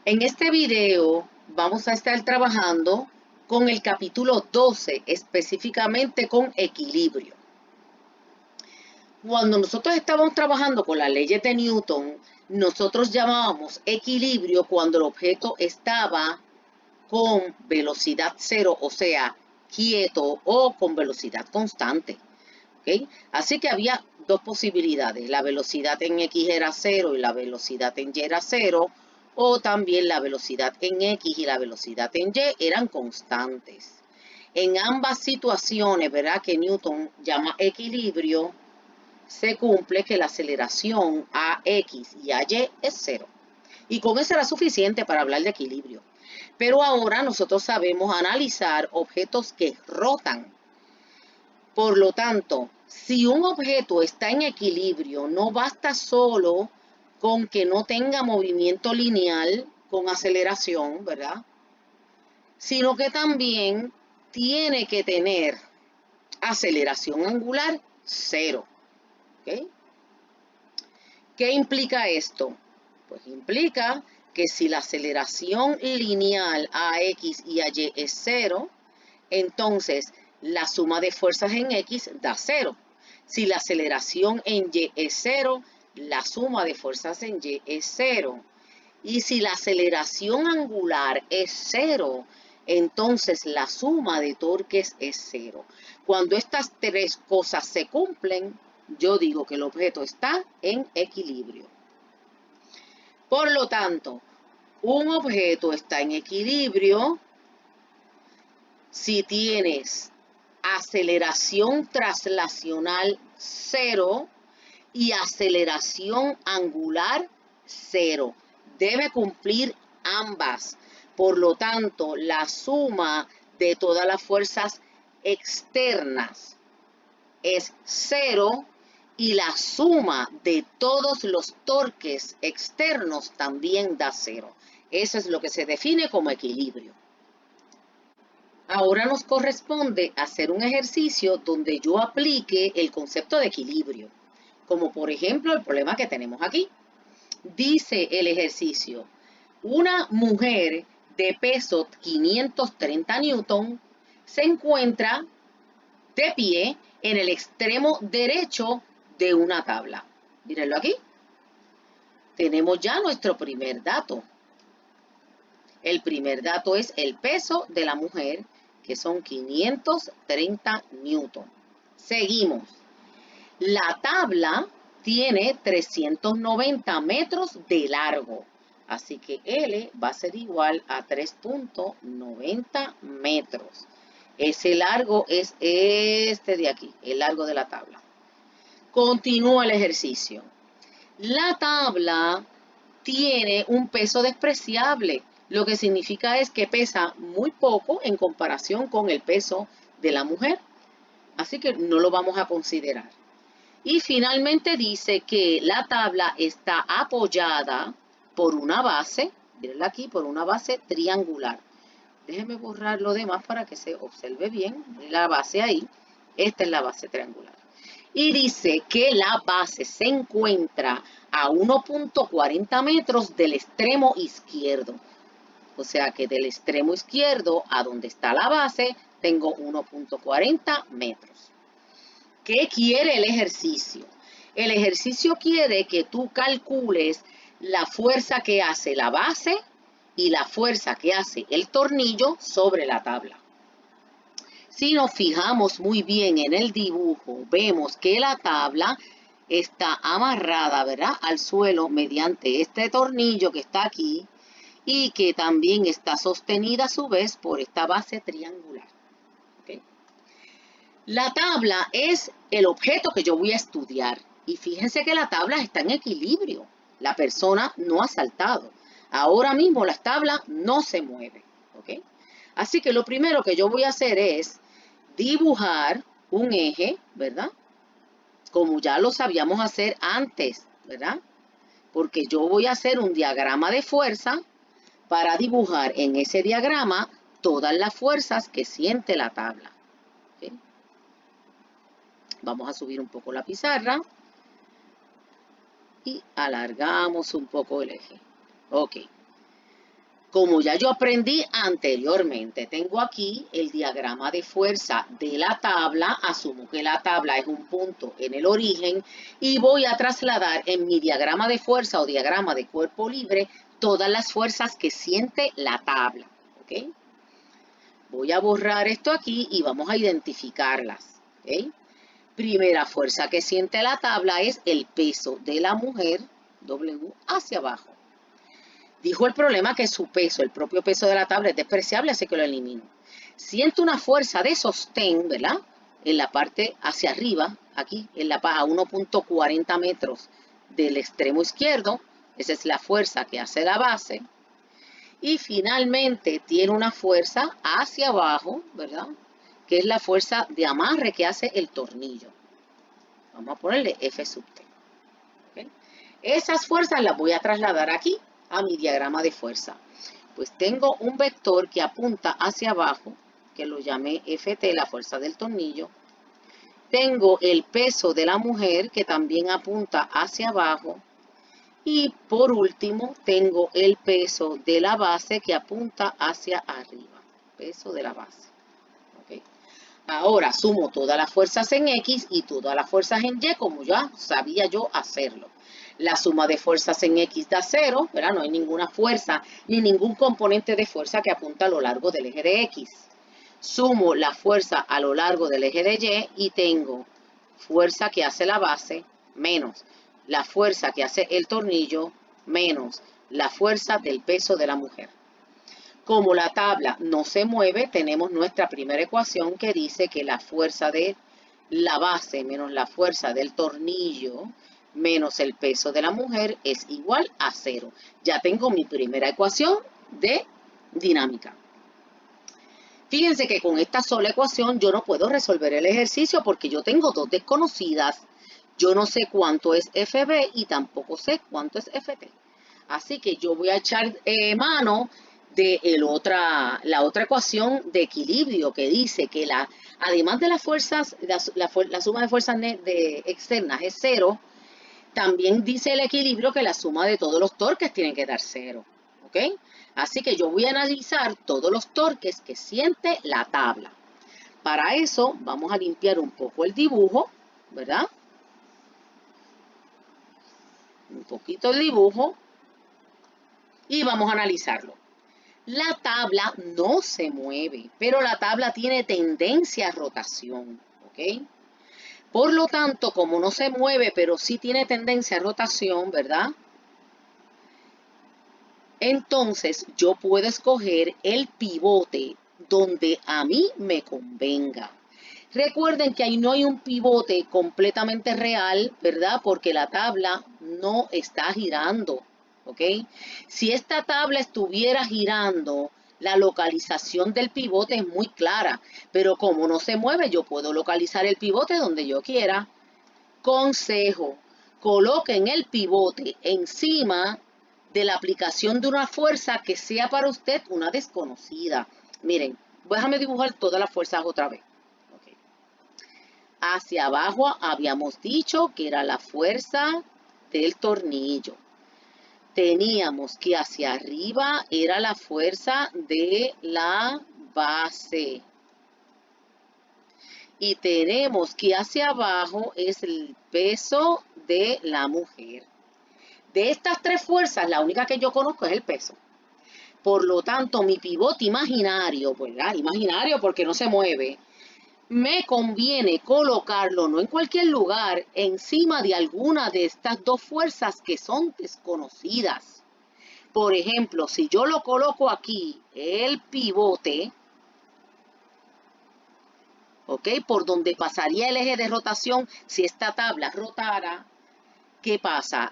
En este video vamos a estar trabajando con el capítulo 12, específicamente con equilibrio. Cuando nosotros estábamos trabajando con las leyes de Newton, nosotros llamábamos equilibrio cuando el objeto estaba con velocidad cero, o sea, quieto o con velocidad constante. ¿Okay? Así que había dos posibilidades, la velocidad en X era cero y la velocidad en Y era cero, o también la velocidad en X y la velocidad en Y eran constantes. En ambas situaciones, ¿verdad? Que Newton llama equilibrio, se cumple que la aceleración a X y a Y es cero. Y con eso era suficiente para hablar de equilibrio. Pero ahora nosotros sabemos analizar objetos que rotan. Por lo tanto, si un objeto está en equilibrio, no basta solo con que no tenga movimiento lineal con aceleración, ¿verdad? Sino que también tiene que tener aceleración angular cero. ¿Okay? ¿Qué implica esto? Pues implica que si la aceleración lineal a X y a Y es cero, entonces la suma de fuerzas en X da cero. Si la aceleración en Y es cero, la suma de fuerzas en Y es cero. Y si la aceleración angular es cero, entonces la suma de torques es cero. Cuando estas tres cosas se cumplen, yo digo que el objeto está en equilibrio. Por lo tanto, un objeto está en equilibrio si tienes aceleración traslacional cero y aceleración angular cero. Debe cumplir ambas. Por lo tanto, la suma de todas las fuerzas externas es cero y la suma de todos los torques externos también da cero. Eso es lo que se define como equilibrio. Ahora nos corresponde hacer un ejercicio donde yo aplique el concepto de equilibrio, como por ejemplo el problema que tenemos aquí. Dice el ejercicio, una mujer de peso 530 newton se encuentra de pie en el extremo derecho de una tabla. Mírenlo aquí. Tenemos ya nuestro primer dato. El primer dato es el peso de la mujer, que son 530 newton. Seguimos. La tabla tiene 390 metros de largo. Así que L va a ser igual a 3.90 metros. Ese largo es este de aquí, el largo de la tabla. Continúa el ejercicio. La tabla tiene un peso despreciable, lo que significa es que pesa muy poco en comparación con el peso de la mujer. Así que no lo vamos a considerar. Y finalmente dice que la tabla está apoyada por una base, mírenla aquí, por una base triangular. Déjenme borrar lo demás para que se observe bien. La base ahí, esta es la base triangular. Y dice que la base se encuentra a 1.40 metros del extremo izquierdo. O sea que del extremo izquierdo a donde está la base, tengo 1.40 metros. ¿Qué quiere el ejercicio? El ejercicio quiere que tú calcules la fuerza que hace la base y la fuerza que hace el tornillo sobre la tabla. Si nos fijamos muy bien en el dibujo, vemos que la tabla está amarrada, ¿verdad?, al suelo mediante este tornillo que está aquí y que también está sostenida a su vez por esta base triangular. ¿Okay? La tabla es el objeto que yo voy a estudiar. Y fíjense que la tabla está en equilibrio. La persona no ha saltado. Ahora mismo la tabla no se mueve. ¿Okay? Así que lo primero que yo voy a hacer es dibujar un eje, ¿verdad? Como ya lo sabíamos hacer antes, ¿verdad? Porque yo voy a hacer un diagrama de fuerza para dibujar en ese diagrama todas las fuerzas que siente la tabla. ¿Okay? Vamos a subir un poco la pizarra y alargamos un poco el eje. Ok. Como ya yo aprendí anteriormente, tengo aquí el diagrama de fuerza de la tabla. Asumo que la tabla es un punto en el origen y voy a trasladar en mi diagrama de fuerza o diagrama de cuerpo libre todas las fuerzas que siente la tabla. ¿Ok? Voy a borrar esto aquí y vamos a identificarlas. ¿Ok? Primera fuerza que siente la tabla es el peso de la mujer, W, hacia abajo. Dijo el problema que su peso, el propio peso de la tabla, es despreciable, así que lo elimino. Siento una fuerza de sostén, ¿verdad? En la parte hacia arriba, aquí, en la a 1.40 metros del extremo izquierdo. Esa es la fuerza que hace la base. Y finalmente tiene una fuerza hacia abajo, ¿verdad? Que es la fuerza de amarre que hace el tornillo. Vamos a ponerle F sub T. ¿Okay? Esas fuerzas las voy a trasladar aquí a mi diagrama de fuerza. Pues tengo un vector que apunta hacia abajo, que lo llamé Ft, la fuerza del tornillo. Tengo el peso de la mujer, que también apunta hacia abajo. Y por último, tengo el peso de la base, que apunta hacia arriba. Peso de la base. ¿Okay? Ahora sumo todas las fuerzas en X y todas las fuerzas en Y, como ya sabía yo hacerlo. La suma de fuerzas en X da 0, ¿verdad? No hay ninguna fuerza ni ningún componente de fuerza que apunta a lo largo del eje de X. Sumo la fuerza a lo largo del eje de Y y tengo fuerza que hace la base menos la fuerza que hace el tornillo menos la fuerza del peso de la mujer. Como la tabla no se mueve, tenemos nuestra primera ecuación que dice que la fuerza de la base menos la fuerza del tornillo menos el peso de la mujer es igual a 0. Ya tengo mi primera ecuación de dinámica. Fíjense que con esta sola ecuación yo no puedo resolver el ejercicio porque yo tengo dos desconocidas. Yo no sé cuánto es FB y tampoco sé cuánto es FT. Así que yo voy a echar mano de la otra ecuación de equilibrio que dice que además de las fuerzas, la suma de fuerzas externas es 0, también dice el equilibrio que la suma de todos los torques tiene que dar 0. ¿Ok? Así que yo voy a analizar todos los torques que siente la tabla. Para eso vamos a limpiar un poco el dibujo, ¿verdad? Un poquito el dibujo y vamos a analizarlo. La tabla no se mueve, pero la tabla tiene tendencia a rotación, ¿ok? Por lo tanto, como no se mueve, pero sí tiene tendencia a rotación, ¿verdad? Entonces, yo puedo escoger el pivote donde a mí me convenga. Recuerden que ahí no hay un pivote completamente real, ¿verdad? Porque la tabla no está girando, ¿ok? Si esta tabla estuviera girando, la localización del pivote es muy clara, pero como no se mueve, yo puedo localizar el pivote donde yo quiera. Consejo, coloquen el pivote encima de la aplicación de una fuerza que sea para usted una desconocida. Miren, déjame dibujar todas las fuerzas otra vez. Okay. Hacia abajo habíamos dicho que era la fuerza del tornillo. Teníamos que hacia arriba era la fuerza de la base. Y tenemos que hacia abajo es el peso de la mujer. De estas tres fuerzas, la única que yo conozco es el peso. Por lo tanto, mi pivote imaginario, ¿verdad? Imaginario porque no se mueve, me conviene colocarlo no en cualquier lugar, encima de alguna de estas dos fuerzas que son desconocidas. Por ejemplo, si yo lo coloco aquí, el pivote, ¿ok? Por donde pasaría el eje de rotación, si esta tabla rotara, ¿qué pasa?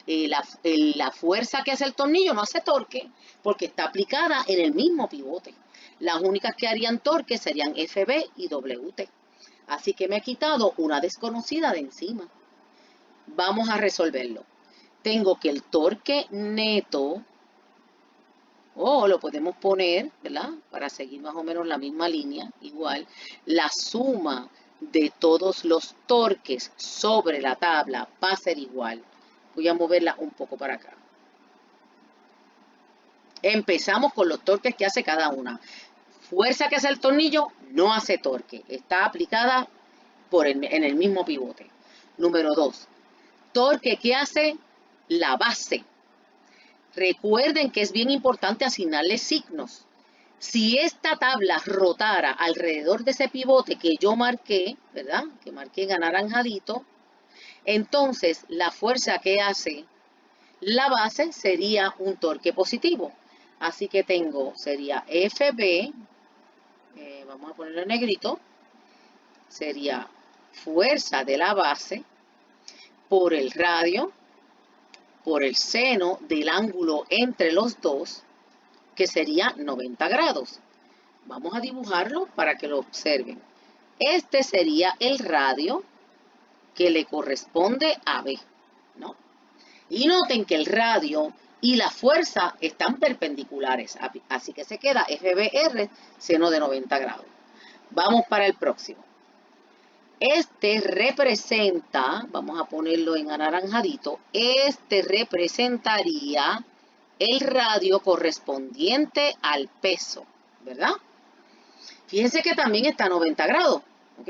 La fuerza que hace el tornillo no hace torque porque está aplicada en el mismo pivote. Las únicas que harían torque serían FB y WT. Así que me he quitado una desconocida de encima. Vamos a resolverlo. Tengo que el torque neto, o lo podemos poner, ¿verdad? Para seguir más o menos la misma línea, igual, la suma de todos los torques sobre la tabla va a ser igual. Voy a moverla un poco para acá. Empezamos con los torques que hace cada una. Fuerza que hace el tornillo no hace torque, está aplicada en el mismo pivote. Número 2, torque que hace la base. Recuerden que es bien importante asignarle signos. Si esta tabla rotara alrededor de ese pivote que yo marqué, ¿verdad? Que marqué en anaranjadito, entonces la fuerza que hace la base sería un torque positivo. Así que sería FB, vamos a ponerlo en negrito, sería fuerza de la base por el radio, por el seno del ángulo entre los dos, que sería 90 grados. Vamos a dibujarlo para que lo observen. Este sería el radio que le corresponde a B, ¿no? Y noten que el radio y la fuerza están perpendiculares, así que se queda FBR, seno de 90 grados. Vamos para el próximo. Este representa, vamos a ponerlo en anaranjadito, este representaría el radio correspondiente al peso, ¿verdad? Fíjense que también está a 90 grados, ¿ok?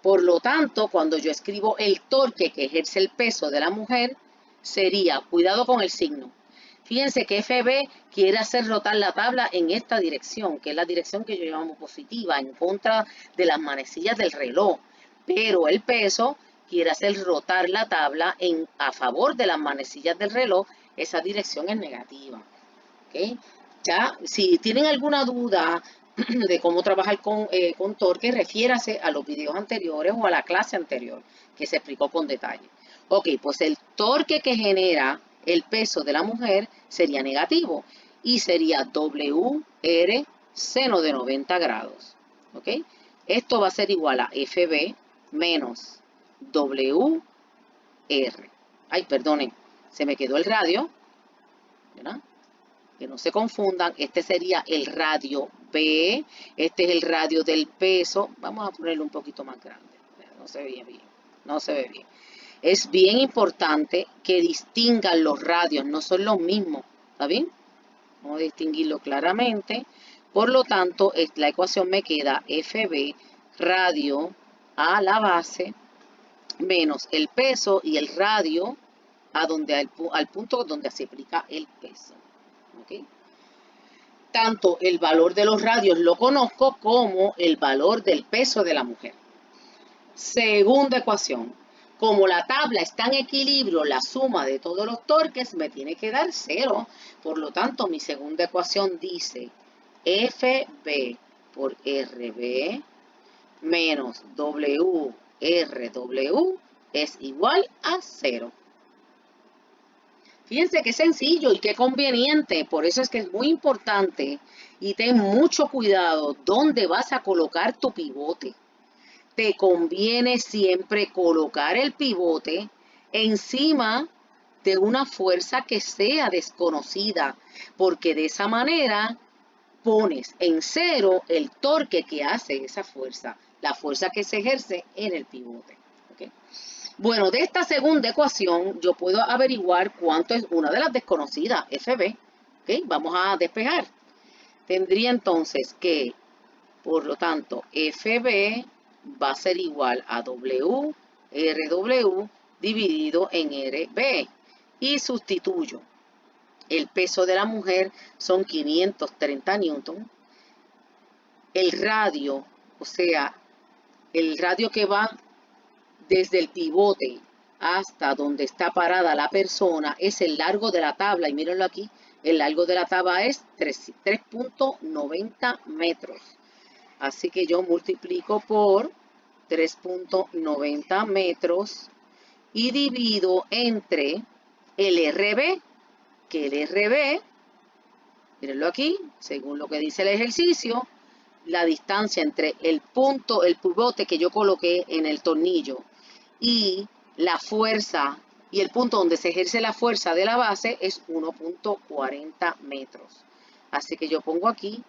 Por lo tanto, cuando yo escribo el torque que ejerce el peso de la mujer, sería, cuidado con el signo, fíjense que FB quiere hacer rotar la tabla en esta dirección, que es la dirección que yo llamo positiva, en contra de las manecillas del reloj, pero el peso quiere hacer rotar la tabla a favor de las manecillas del reloj, esa dirección es negativa, ¿ok? Ya, si tienen alguna duda de cómo trabajar con torque, refiérase a los videos anteriores o a la clase anterior que se explicó con detalle. Ok, pues el torque que genera el peso de la mujer sería negativo y sería WR seno de 90 grados. Ok, esto va a ser igual a FB menos WR. Ay, perdonen, se me quedó el radio, ¿verdad? Que no se confundan, este sería el radio B, este es el radio del peso, vamos a ponerlo un poquito más grande, no se ve bien, no se ve bien. Es bien importante que distingan los radios, no son los mismos, ¿está bien? Vamos a distinguirlo claramente, por lo tanto, la ecuación me queda FB radio a la base menos el peso y el radio al punto donde se aplica el peso. ¿Okay? Tanto el valor de los radios lo conozco como el valor del peso de la mujer. Segunda ecuación. Como la tabla está en equilibrio, la suma de todos los torques me tiene que dar 0. Por lo tanto, mi segunda ecuación dice FB por RB menos WRW es igual a 0. Fíjense qué sencillo y qué conveniente, por eso es que es muy importante y ten mucho cuidado dónde vas a colocar tu pivote. Te conviene siempre colocar el pivote encima de una fuerza que sea desconocida, porque de esa manera pones en 0 el torque que hace esa fuerza, la fuerza que se ejerce en el pivote. ¿Okay? Bueno, de esta segunda ecuación yo puedo averiguar cuánto es una de las desconocidas, FB. ¿Okay? Vamos a despejar. Tendría entonces que, por lo tanto, FB va a ser igual a WRW dividido en RB. Y sustituyo. El peso de la mujer son 530 newton. El radio, o sea, el radio que va desde el pivote hasta donde está parada la persona es el largo de la tabla. Y mírenlo aquí, el largo de la tabla es 3.90 metros. Así que yo multiplico por 3.90 metros y divido entre el RB, que el RB, mírenlo aquí, según lo que dice el ejercicio, la distancia entre el pivote que yo coloqué en el tornillo y la fuerza y el punto donde se ejerce la fuerza de la base es 1.40 metros. Así que yo pongo aquí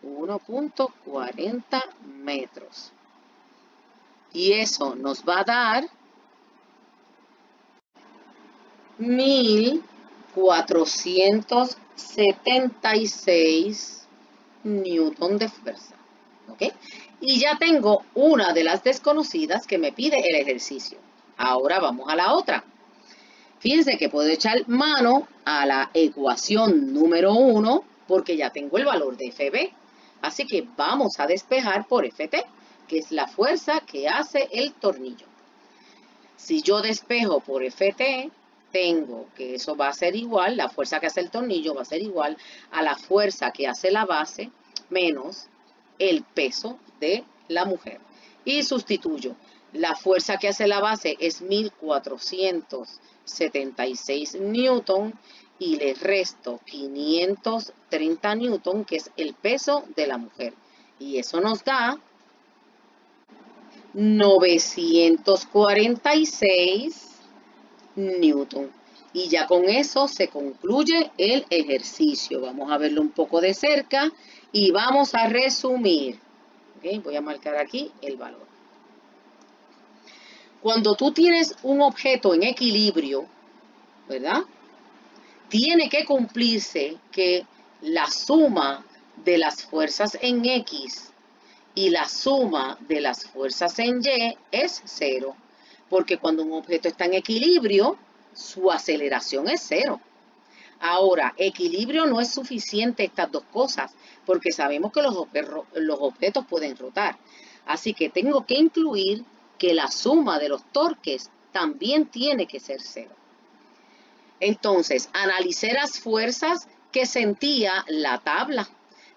1.40 metros. Y eso nos va a dar 1000 476 newton de fuerza. ¿Ok? Y ya tengo una de las desconocidas que me pide el ejercicio. Ahora vamos a la otra. Fíjense que puedo echar mano a la ecuación número 1 porque ya tengo el valor de FB. Así que vamos a despejar por FT, que es la fuerza que hace el tornillo. Si yo despejo por FT, tengo que eso va a ser igual, la fuerza que hace el tornillo va a ser igual a la fuerza que hace la base menos el peso de la mujer. Y sustituyo. La fuerza que hace la base es 1476 newton y le resto 530 newton, que es el peso de la mujer. Y eso nos da 946 newton. Y ya con eso se concluye el ejercicio. Vamos a verlo un poco de cerca y vamos a resumir. ¿Okay? Voy a marcar aquí el valor. Cuando tú tienes un objeto en equilibrio, ¿verdad? Tiene que cumplirse que la suma de las fuerzas en X y la suma de las fuerzas en Y es 0. Porque cuando un objeto está en equilibrio, su aceleración es 0. Ahora, equilibrio no es suficiente estas dos cosas, porque sabemos que los objetos pueden rotar. Así que tengo que incluir que la suma de los torques también tiene que ser 0. Entonces, analicé las fuerzas que sentía la tabla,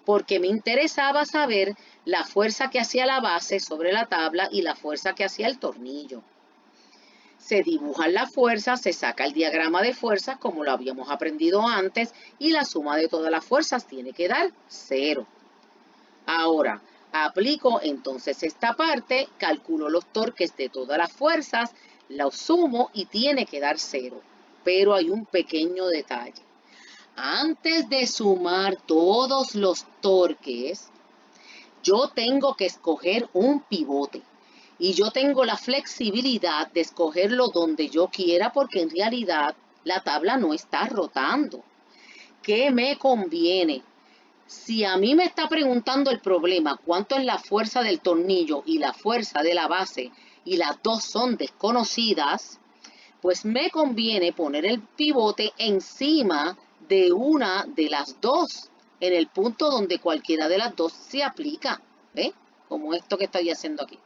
porque me interesaba saber la fuerza que hacía la base sobre la tabla y la fuerza que hacía el tornillo. Se dibujan las fuerzas, se saca el diagrama de fuerzas como lo habíamos aprendido antes y la suma de todas las fuerzas tiene que dar 0. Ahora, aplico entonces esta parte, calculo los torques de todas las fuerzas, los sumo y tiene que dar 0. Pero hay un pequeño detalle. Antes de sumar todos los torques, yo tengo que escoger un pivote. Y yo tengo la flexibilidad de escogerlo donde yo quiera porque en realidad la tabla no está rotando. ¿Qué me conviene? Si a mí me está preguntando el problema cuánto es la fuerza del tornillo y la fuerza de la base y las dos son desconocidas, pues me conviene poner el pivote encima de una de las dos, en el punto donde cualquiera de las dos se aplica, ¿ve? Como esto que estoy haciendo aquí.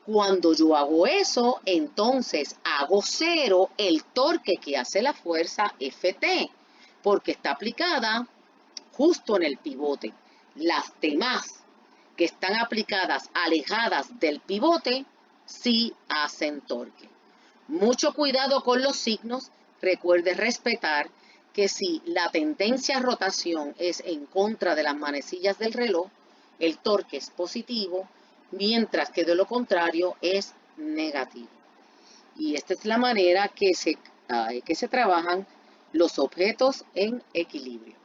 Cuando yo hago eso, entonces hago 0 el torque que hace la fuerza FT, porque está aplicada justo en el pivote. Las demás que están aplicadas alejadas del pivote, sí hacen torque. Mucho cuidado con los signos. Recuerde respetar que si la tendencia a rotación es en contra de las manecillas del reloj, el torque es positivo, mientras que de lo contrario es negativo. Y esta es la manera que se trabajan los objetos en equilibrio.